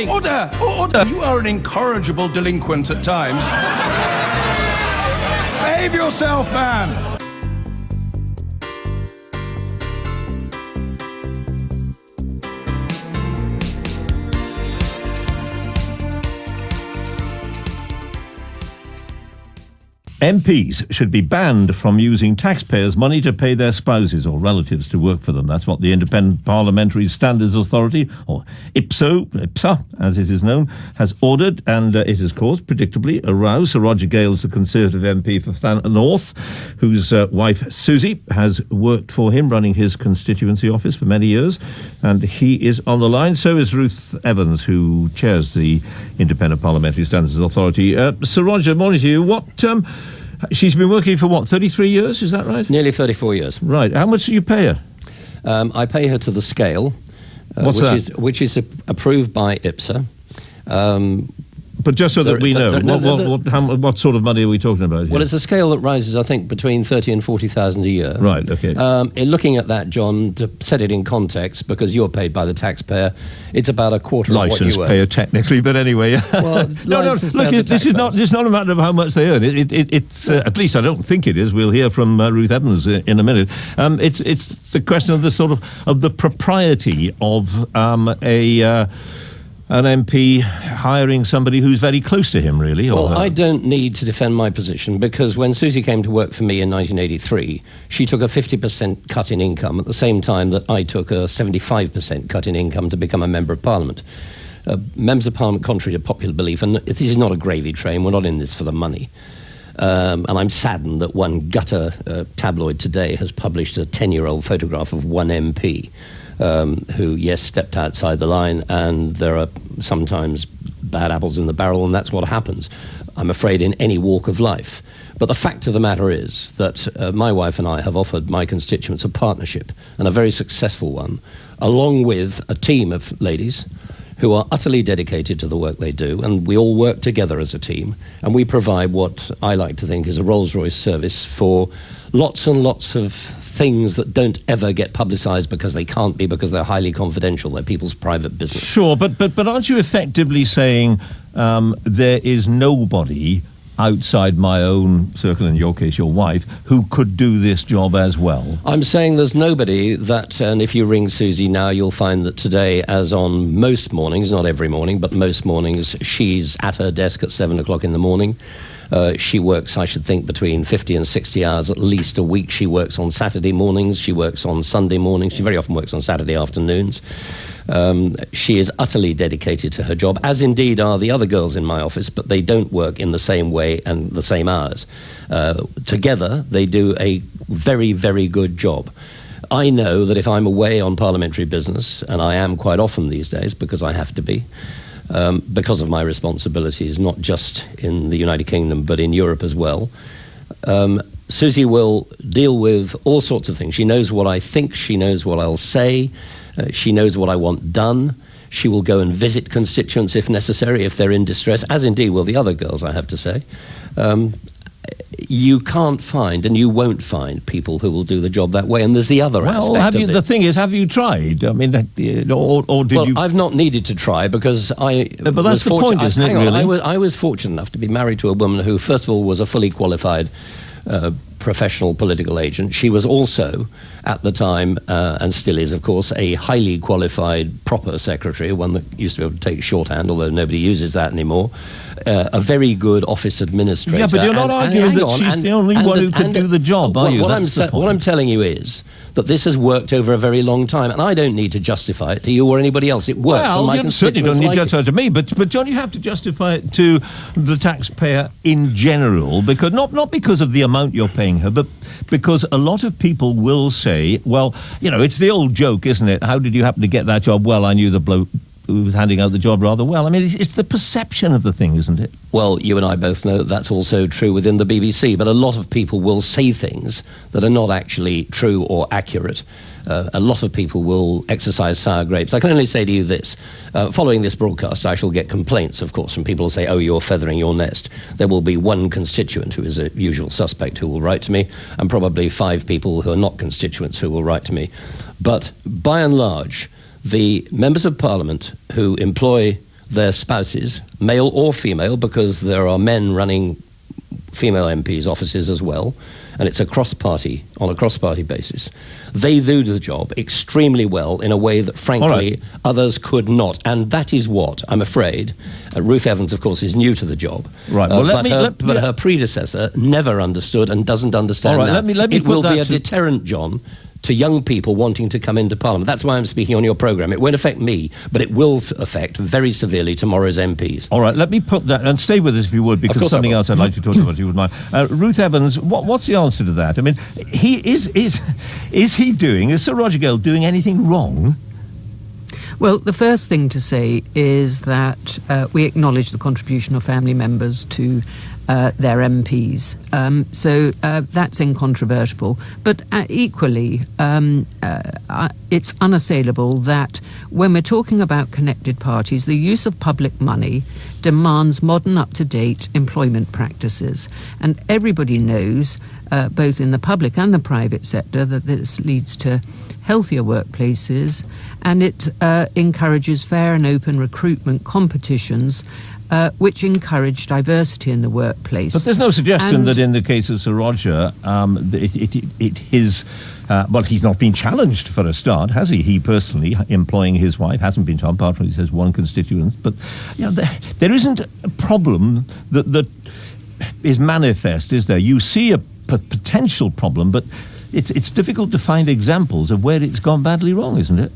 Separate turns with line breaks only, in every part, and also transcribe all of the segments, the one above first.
Order! Order! You are an incorrigible delinquent at times. Behave yourself, man!
MPs should be banned from using taxpayers' money to pay their spouses or relatives to work for them. That's what the Independent Parliamentary Standards Authority, or IPSA, as it is known, has ordered, and it has caused, predictably, a row. Sir Roger Gale is the Conservative MP for Thanet North, whose wife, Susie, has worked for him, running his constituency office for many years, and he is on the line. So is Ruth Evans, who chairs the Independent Parliamentary Standards Authority. Sir Roger, morning to you. She's been working for, 33 years, is that right?
Nearly 34 years.
Right. How much do you pay her?
I pay her to the scale,
What's that?
Which is approved by IPSA.
But just so that we know, what sort of money are we talking about here?
Well, it's a scale that rises, I think, between 30 and 40,000 a year.
Right, okay.
In looking at that, John, to set it in context, because you're paid by the taxpayer, it's about a quarter of what you earn.
Licensed payer, technically, but anyway.
Well,
no, look, this is not a matter of how much they earn. It's at least I don't think it is. We'll hear from Ruth Evans in a minute. It's the question of the sort of the propriety of an MP hiring somebody who's very close to him, really.
Well, I don't need to defend my position, because when Susie came to work for me in 1983, she took a 50% cut in income at the same time that I took a 75% cut in income to become a Member of Parliament. Members of Parliament, contrary to popular belief, and this is not a gravy train, we're not in this for the money. And I'm saddened that one gutter tabloid today has published a 10-year-old photograph of one MP who, yes, stepped outside the line, and there are sometimes bad apples in the barrel, and that's what happens, I'm afraid, in any walk of life. But the fact of the matter is that my wife and I have offered my constituents a partnership, and a very successful one, along with a team of ladies who are utterly dedicated to the work they do, and we all work together as a team, and we provide what I like to think is a Rolls-Royce service for lots and lots of things that don't ever get publicised because they can't be, because they're highly confidential. They're people's private business.
Sure, but aren't you effectively saying there is nobody outside my own circle, in your case your wife, who could do this job as well?
I'm saying there's nobody that, and if you ring Susie now, you'll find that today, as on most mornings, not every morning, but most mornings, she's at her desk at 7 o'clock in the morning. She works, I should think, between 50 and 60 hours at least a week. She works on Saturday mornings. She works on Sunday mornings. She very often works on Saturday afternoons. She is utterly dedicated to her job, as indeed are the other girls in my office, but they don't work in the same way and the same hours. Together, they do a very, very good job. I know that if I'm away on parliamentary business, and I am quite often these days because I have to be, because of my responsibilities, not just in the United Kingdom, but in Europe as well, Susie will deal with all sorts of things. She knows what I think, she knows what I'll say, she knows what I want done. She will go and visit constituents if necessary, if they're in distress, as indeed will the other girls, I have to say. You can't find, and you won't find, people who will do the job that way. And there's the other aspect of it.
The thing is, have you tried? I mean, or did you?
Well, I've not needed to try, because I.
But that's the point, isn't it? Really,
I was fortunate enough to be married to a woman who, first of all, was a fully qualified professional political agent. She was also, at the time, and still is, of course, a highly qualified proper secretary, one that used to be able to take shorthand, although nobody uses that anymore. A very good office administrator.
Yeah, but you're not arguing that she's the only one who can do the job, are you?
What I'm telling you is that this has worked over a very long time, and I don't need to justify it to you or anybody else. It works.
Well, you certainly don't need to justify it to me, but don't you have to justify it to the taxpayer in general? Because not because of the amount you're paying her, but because a lot of people will say, well, it's the old joke, isn't it? How did you happen to get that job? Well, I knew the bloke who was handing out the job rather well. I mean, it's the perception of the thing, isn't it?
Well, you and I both know that's also true within the BBC, but a lot of people will say things that are not actually true or accurate. A lot of people will exercise sour grapes. I can only say to you this. Following this broadcast, I shall get complaints, of course, from people who say, oh, you're feathering your nest. There will be one constituent who is a usual suspect who will write to me, and probably 5 people who are not constituents who will write to me. But by and large, the members of Parliament who employ their spouses, male or female, because there are men running female MPs' offices as well, and it's on a cross-party basis. They do the job extremely well in a way that, frankly, others could not. And that is what, I'm afraid, Ruth Evans, of course, is new to the job.
Right. Well,
but her predecessor never understood and doesn't understand now.
Let me
it will be a deterrent, John, to young people wanting to come into Parliament. That's why I'm speaking on your programme. It won't affect me, but it will affect very severely tomorrow's MPs.
All right, let me put that, and stay with us if you would, because something else I'd like to talk about, if you would mind. Ruth Evans, what's the answer to that? I mean, is Sir Roger Gale doing anything wrong?
Well, the first thing to say is that we acknowledge the contribution of family members to their MPs. So that's incontrovertible. But equally, it's unassailable that when we're talking about connected parties, the use of public money demands modern, up-to-date employment practices. And everybody knows, both in the public and the private sector, that this leads to healthier workplaces, and it encourages fair and open recruitment competitions, which encourage diversity in the workplace.
But there's no suggestion that in the case of Sir Roger, he's not been challenged for a start, has he? He personally, employing his wife, hasn't been charged, apart from, he says, one constituent. But there isn't a problem that is manifest, is there? You see a potential problem, but it's difficult to find examples of where it's gone badly wrong, isn't it?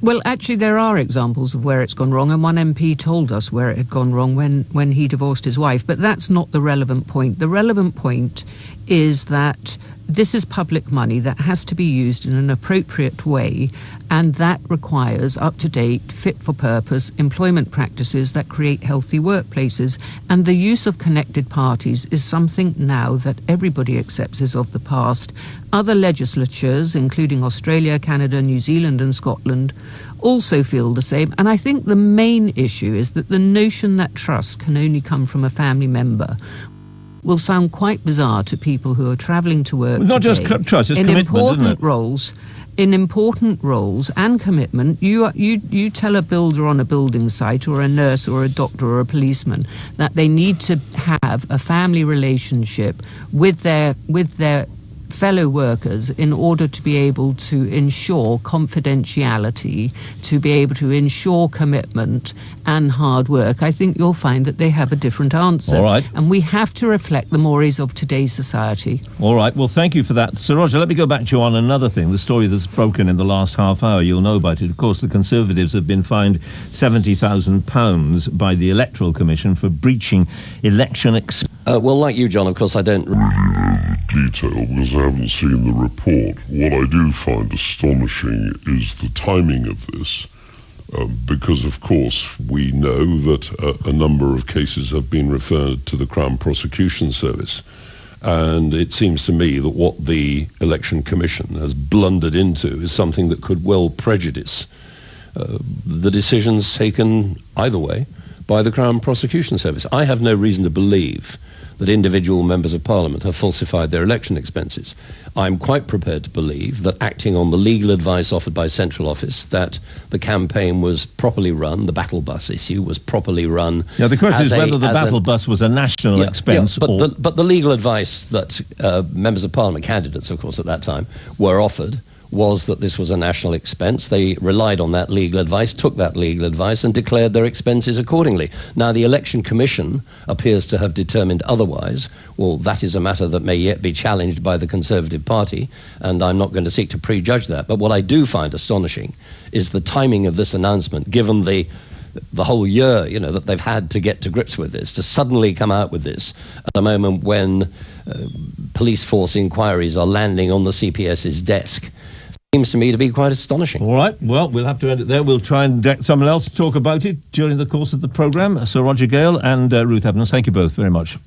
Well, actually, there are examples of where it's gone wrong, and one MP told us where it had gone wrong when he divorced his wife. But that's not the relevant point. The relevant point is that this is public money that has to be used in an appropriate way, and that requires up-to-date, fit-for-purpose employment practices that create healthy workplaces. And the use of connected parties is something now that everybody accepts is of the past. Other legislatures, including Australia, Canada, New Zealand and Scotland, also feel the same. And I think the main issue is that the notion that trust can only come from a family member will sound quite bizarre to people who are travelling to work
not
today,
just trust, it's
in
commitment, isn't it?
In important roles and commitment. You tell a builder on a building site, or a nurse or a doctor or a policeman, that they need to have a family relationship with their fellow workers in order to be able to ensure confidentiality, to be able to ensure commitment and hard work. I think you'll find that they have a different answer.
All right.
And we have to reflect the mores of today's society.
All right. Well, thank you for that. Sir Roger, let me go back to you on another thing, the story that's broken in the last half hour. You'll know about it. Of course, the Conservatives have been fined £70,000 by the Electoral Commission for breaching election
well, like you, John, of course, I don't
detail because I haven't seen the report. What I do find astonishing is the timing of this, because, of course, we know that a number of cases have been referred to the Crown Prosecution Service. And it seems to me that what the Election Commission has blundered into is something that could well prejudice the decisions taken either way by the Crown Prosecution Service. I have no reason to believe that individual members of Parliament have falsified their election expenses. I'm quite prepared to believe that, acting on the legal advice offered by Central Office, that the campaign was properly run, the battle bus issue was properly run.
Yeah, the question is whether the battle bus was a national expense.
Yeah, but the legal advice that members of Parliament, candidates, of course, at that time, were offered was that this was a national expense. They relied on that legal advice, took that legal advice and declared their expenses accordingly. Now, the Election Commission appears to have determined otherwise. Well, that is a matter that may yet be challenged by the Conservative Party, and I'm not going to seek to prejudge that. But what I do find astonishing is the timing of this announcement, given the whole year, that they've had to get to grips with this, to suddenly come out with this at a moment when police force inquiries are landing on the CPS's desk. Seems to me to be quite astonishing.
All right, well, we'll have to end it there. We'll try and get someone else to talk about it during the course of the programme. Sir Roger Gale and Ruth Evans, thank you both very much.